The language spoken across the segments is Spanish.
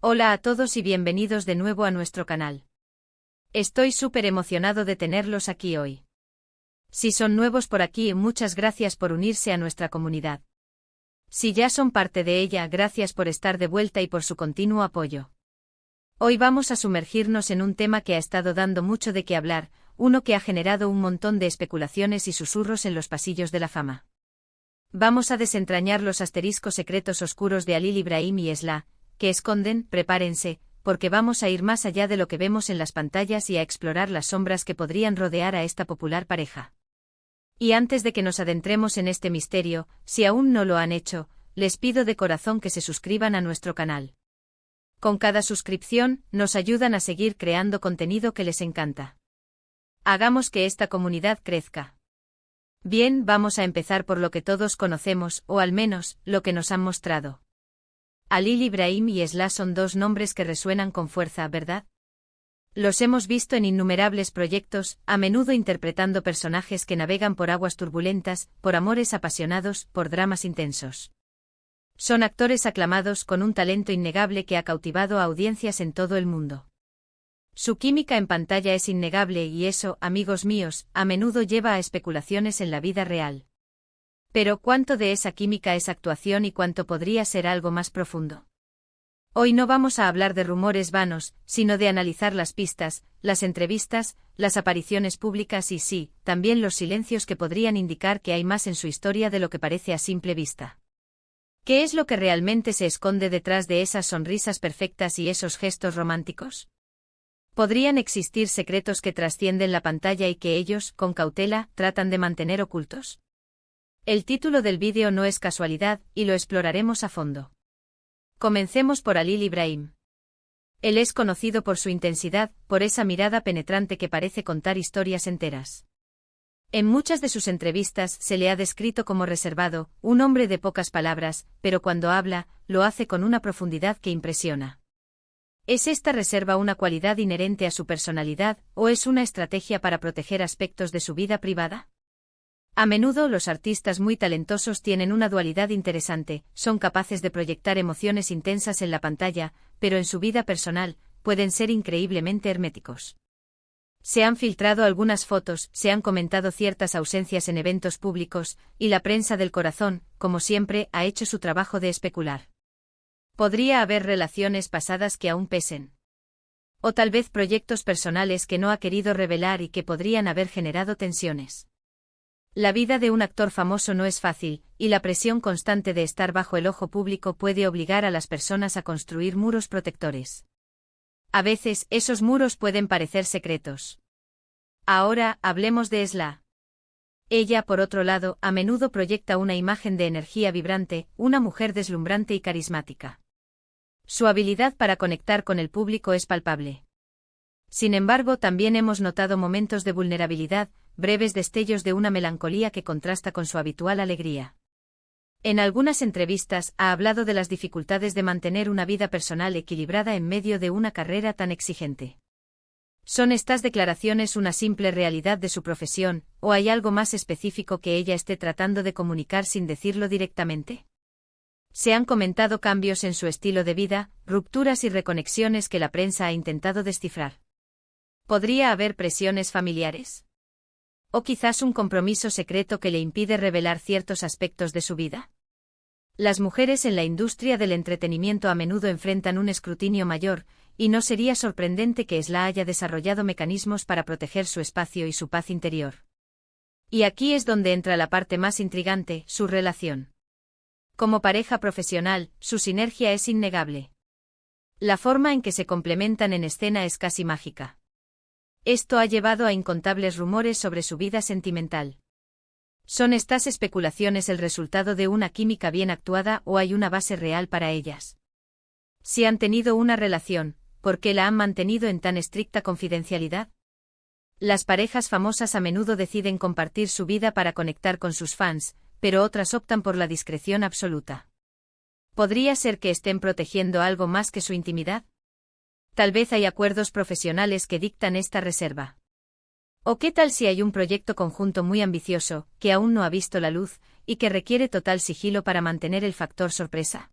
Hola a todos y bienvenidos de nuevo a nuestro canal. Estoy súper emocionado de tenerlos aquí hoy. Si son nuevos por aquí, muchas gracias por unirse a nuestra comunidad. Si ya son parte de ella, gracias por estar de vuelta y por su continuo apoyo. Hoy vamos a sumergirnos en un tema que ha estado dando mucho de qué hablar, uno que ha generado un montón de especulaciones y susurros en los pasillos de la fama. Vamos a desentrañar los asteriscos secretos oscuros de Halil Ibrahim y Esla, que esconden, prepárense, porque vamos a ir más allá de lo que vemos en las pantallas y a explorar las sombras que podrían rodear a esta popular pareja. Y antes de que nos adentremos en este misterio, si aún no lo han hecho, les pido de corazón que se suscriban a nuestro canal. Con cada suscripción, nos ayudan a seguir creando contenido que les encanta. Hagamos que esta comunidad crezca. Bien, vamos a empezar por lo que todos conocemos, o al menos, lo que nos han mostrado. Halil Ibrahim y Esla son dos nombres que resuenan con fuerza, ¿verdad? Los hemos visto en innumerables proyectos, a menudo interpretando personajes que navegan por aguas turbulentas, por amores apasionados, por dramas intensos. Son actores aclamados con un talento innegable que ha cautivado a audiencias en todo el mundo. Su química en pantalla es innegable y eso, amigos míos, a menudo lleva a especulaciones en la vida real. Pero ¿cuánto de esa química es actuación y cuánto podría ser algo más profundo? Hoy no vamos a hablar de rumores vanos, sino de analizar las pistas, las entrevistas, las apariciones públicas y sí, también los silencios que podrían indicar que hay más en su historia de lo que parece a simple vista. ¿Qué es lo que realmente se esconde detrás de esas sonrisas perfectas y esos gestos románticos? ¿Podrían existir secretos que trascienden la pantalla y que ellos, con cautela, tratan de mantener ocultos? El título del vídeo no es casualidad, y lo exploraremos a fondo. Comencemos por Halil Ibrahim. Él es conocido por su intensidad, por esa mirada penetrante que parece contar historias enteras. En muchas de sus entrevistas se le ha descrito como reservado, un hombre de pocas palabras, pero cuando habla, lo hace con una profundidad que impresiona. ¿Es esta reserva una cualidad inherente a su personalidad, o es una estrategia para proteger aspectos de su vida privada? A menudo los artistas muy talentosos tienen una dualidad interesante, son capaces de proyectar emociones intensas en la pantalla, pero en su vida personal, pueden ser increíblemente herméticos. Se han filtrado algunas fotos, se han comentado ciertas ausencias en eventos públicos, y la prensa del corazón, como siempre, ha hecho su trabajo de especular. ¿Podría haber relaciones pasadas que aún pesen? O tal vez proyectos personales que no ha querido revelar y que podrían haber generado tensiones. La vida de un actor famoso no es fácil, y la presión constante de estar bajo el ojo público puede obligar a las personas a construir muros protectores. A veces, esos muros pueden parecer secretos. Ahora, hablemos de Esla. Ella, por otro lado, a menudo proyecta una imagen de energía vibrante, una mujer deslumbrante y carismática. Su habilidad para conectar con el público es palpable. Sin embargo, también hemos notado momentos de vulnerabilidad, breves destellos de una melancolía que contrasta con su habitual alegría. En algunas entrevistas ha hablado de las dificultades de mantener una vida personal equilibrada en medio de una carrera tan exigente. ¿Son estas declaraciones una simple realidad de su profesión, o hay algo más específico que ella esté tratando de comunicar sin decirlo directamente? Se han comentado cambios en su estilo de vida, rupturas y reconexiones que la prensa ha intentado descifrar. ¿Podría haber presiones familiares? ¿O quizás un compromiso secreto que le impide revelar ciertos aspectos de su vida? Las mujeres en la industria del entretenimiento a menudo enfrentan un escrutinio mayor, y no sería sorprendente que Esla haya desarrollado mecanismos para proteger su espacio y su paz interior. Y aquí es donde entra la parte más intrigante, su relación. Como pareja profesional, su sinergia es innegable. La forma en que se complementan en escena es casi mágica. Esto ha llevado a incontables rumores sobre su vida sentimental. ¿Son estas especulaciones el resultado de una química bien actuada o hay una base real para ellas? Si han tenido una relación, ¿por qué la han mantenido en tan estricta confidencialidad? Las parejas famosas a menudo deciden compartir su vida para conectar con sus fans, pero otras optan por la discreción absoluta. ¿Podría ser que estén protegiendo algo más que su intimidad? Tal vez hay acuerdos profesionales que dictan esta reserva. ¿O qué tal si hay un proyecto conjunto muy ambicioso, que aún no ha visto la luz, y que requiere total sigilo para mantener el factor sorpresa?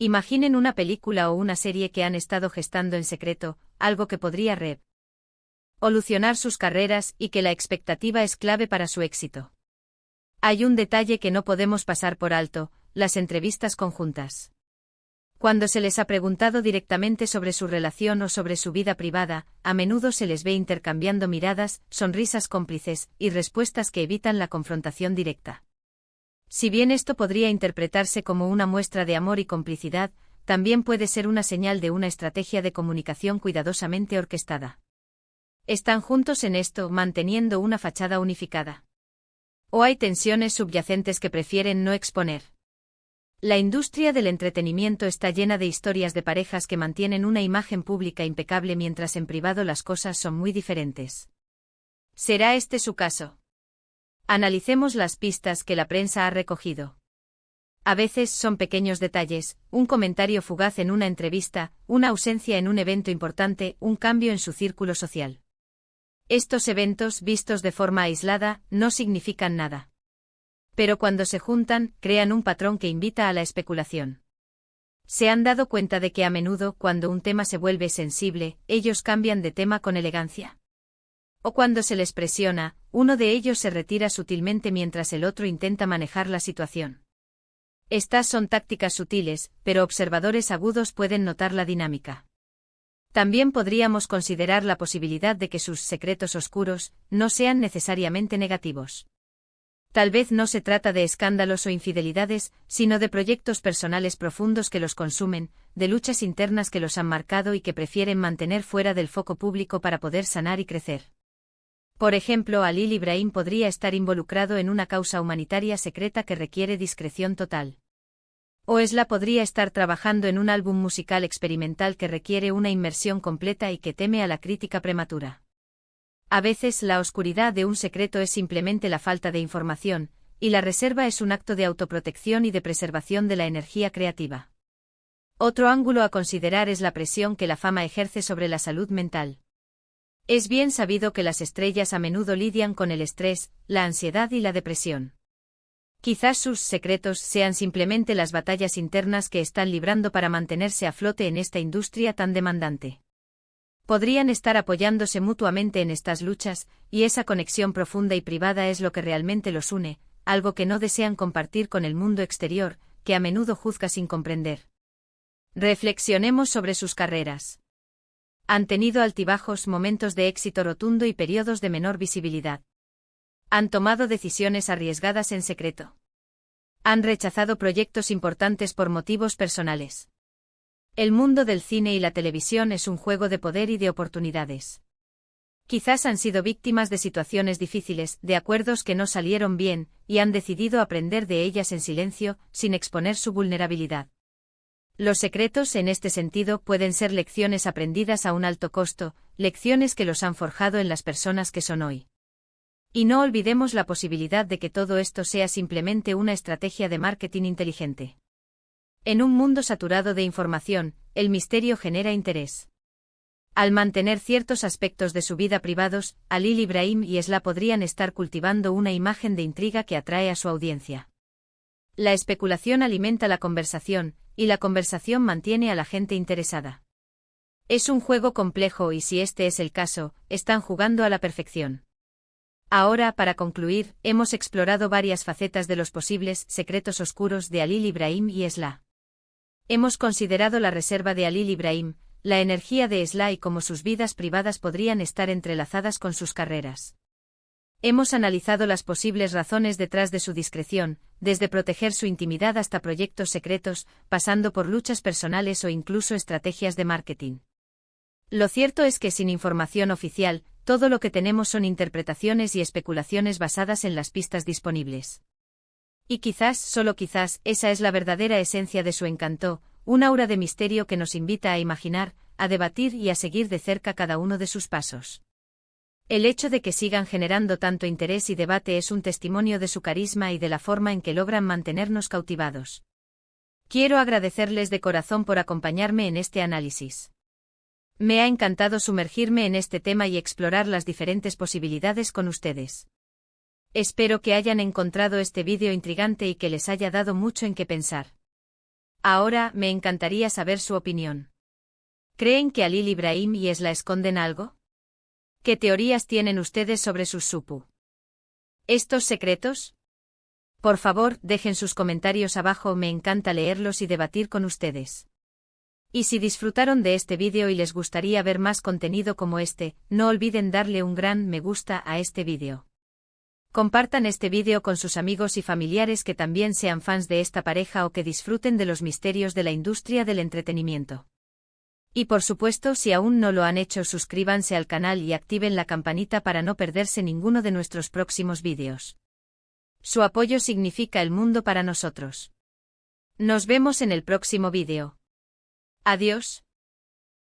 Imaginen una película o una serie que han estado gestando en secreto, algo que podría revolucionar sus carreras y que la expectativa es clave para su éxito. Hay un detalle que no podemos pasar por alto: las entrevistas conjuntas. Cuando se les ha preguntado directamente sobre su relación o sobre su vida privada, a menudo se les ve intercambiando miradas, sonrisas cómplices y respuestas que evitan la confrontación directa. Si bien esto podría interpretarse como una muestra de amor y complicidad, también puede ser una señal de una estrategia de comunicación cuidadosamente orquestada. ¿Están juntos en esto, manteniendo una fachada unificada? ¿O hay tensiones subyacentes que prefieren no exponer? La industria del entretenimiento está llena de historias de parejas que mantienen una imagen pública impecable mientras en privado las cosas son muy diferentes. ¿Será este su caso? Analicemos las pistas que la prensa ha recogido. A veces son pequeños detalles: un comentario fugaz en una entrevista, una ausencia en un evento importante, un cambio en su círculo social. Estos eventos, vistos de forma aislada, no significan nada. Pero cuando se juntan, crean un patrón que invita a la especulación. ¿Se han dado cuenta de que a menudo, cuando un tema se vuelve sensible, ellos cambian de tema con elegancia? O cuando se les presiona, uno de ellos se retira sutilmente mientras el otro intenta manejar la situación. Estas son tácticas sutiles, pero observadores agudos pueden notar la dinámica. También podríamos considerar la posibilidad de que sus secretos oscuros no sean necesariamente negativos. Tal vez no se trata de escándalos o infidelidades, sino de proyectos personales profundos que los consumen, de luchas internas que los han marcado y que prefieren mantener fuera del foco público para poder sanar y crecer. Por ejemplo, Halil Ibrahim podría estar involucrado en una causa humanitaria secreta que requiere discreción total. O Esla podría estar trabajando en un álbum musical experimental que requiere una inmersión completa y que teme a la crítica prematura. A veces la oscuridad de un secreto es simplemente la falta de información, y la reserva es un acto de autoprotección y de preservación de la energía creativa. Otro ángulo a considerar es la presión que la fama ejerce sobre la salud mental. Es bien sabido que las estrellas a menudo lidian con el estrés, la ansiedad y la depresión. Quizás sus secretos sean simplemente las batallas internas que están librando para mantenerse a flote en esta industria tan demandante. Podrían estar apoyándose mutuamente en estas luchas, y esa conexión profunda y privada es lo que realmente los une, algo que no desean compartir con el mundo exterior, que a menudo juzga sin comprender. Reflexionemos sobre sus carreras. Han tenido altibajos, momentos de éxito rotundo y periodos de menor visibilidad. Han tomado decisiones arriesgadas en secreto. Han rechazado proyectos importantes por motivos personales. El mundo del cine y la televisión es un juego de poder y de oportunidades. Quizás han sido víctimas de situaciones difíciles, de acuerdos que no salieron bien, y han decidido aprender de ellas en silencio, sin exponer su vulnerabilidad. Los secretos en este sentido pueden ser lecciones aprendidas a un alto costo, lecciones que los han forjado en las personas que son hoy. Y no olvidemos la posibilidad de que todo esto sea simplemente una estrategia de marketing inteligente. En un mundo saturado de información, el misterio genera interés. Al mantener ciertos aspectos de su vida privados, Halil Ibrahim y Esla podrían estar cultivando una imagen de intriga que atrae a su audiencia. La especulación alimenta la conversación, y la conversación mantiene a la gente interesada. Es un juego complejo y si este es el caso, están jugando a la perfección. Ahora, para concluir, hemos explorado varias facetas de los posibles secretos oscuros de Halil Ibrahim y Esla. Hemos considerado la reserva de Halil Ibrahim, la energía de Esla y cómo sus vidas privadas podrían estar entrelazadas con sus carreras. Hemos analizado las posibles razones detrás de su discreción, desde proteger su intimidad hasta proyectos secretos, pasando por luchas personales o incluso estrategias de marketing. Lo cierto es que sin información oficial, todo lo que tenemos son interpretaciones y especulaciones basadas en las pistas disponibles. Y quizás, solo quizás, esa es la verdadera esencia de su encanto, un aura de misterio que nos invita a imaginar, a debatir y a seguir de cerca cada uno de sus pasos. El hecho de que sigan generando tanto interés y debate es un testimonio de su carisma y de la forma en que logran mantenernos cautivados. Quiero agradecerles de corazón por acompañarme en este análisis. Me ha encantado sumergirme en este tema y explorar las diferentes posibilidades con ustedes. Espero que hayan encontrado este vídeo intrigante y que les haya dado mucho en qué pensar. Ahora, me encantaría saber su opinión. ¿Creen que Halil Ibrahim y Esla esconden algo? ¿Qué teorías tienen ustedes sobre sus supu? ¿Estos secretos? Por favor, dejen sus comentarios abajo, me encanta leerlos y debatir con ustedes. Y si disfrutaron de este vídeo y les gustaría ver más contenido como este, no olviden darle un gran me gusta a este vídeo. Compartan este vídeo con sus amigos y familiares que también sean fans de esta pareja o que disfruten de los misterios de la industria del entretenimiento. Y por supuesto, si aún no lo han hecho, suscríbanse al canal y activen la campanita para no perderse ninguno de nuestros próximos vídeos. Su apoyo significa el mundo para nosotros. Nos vemos en el próximo vídeo. Adiós.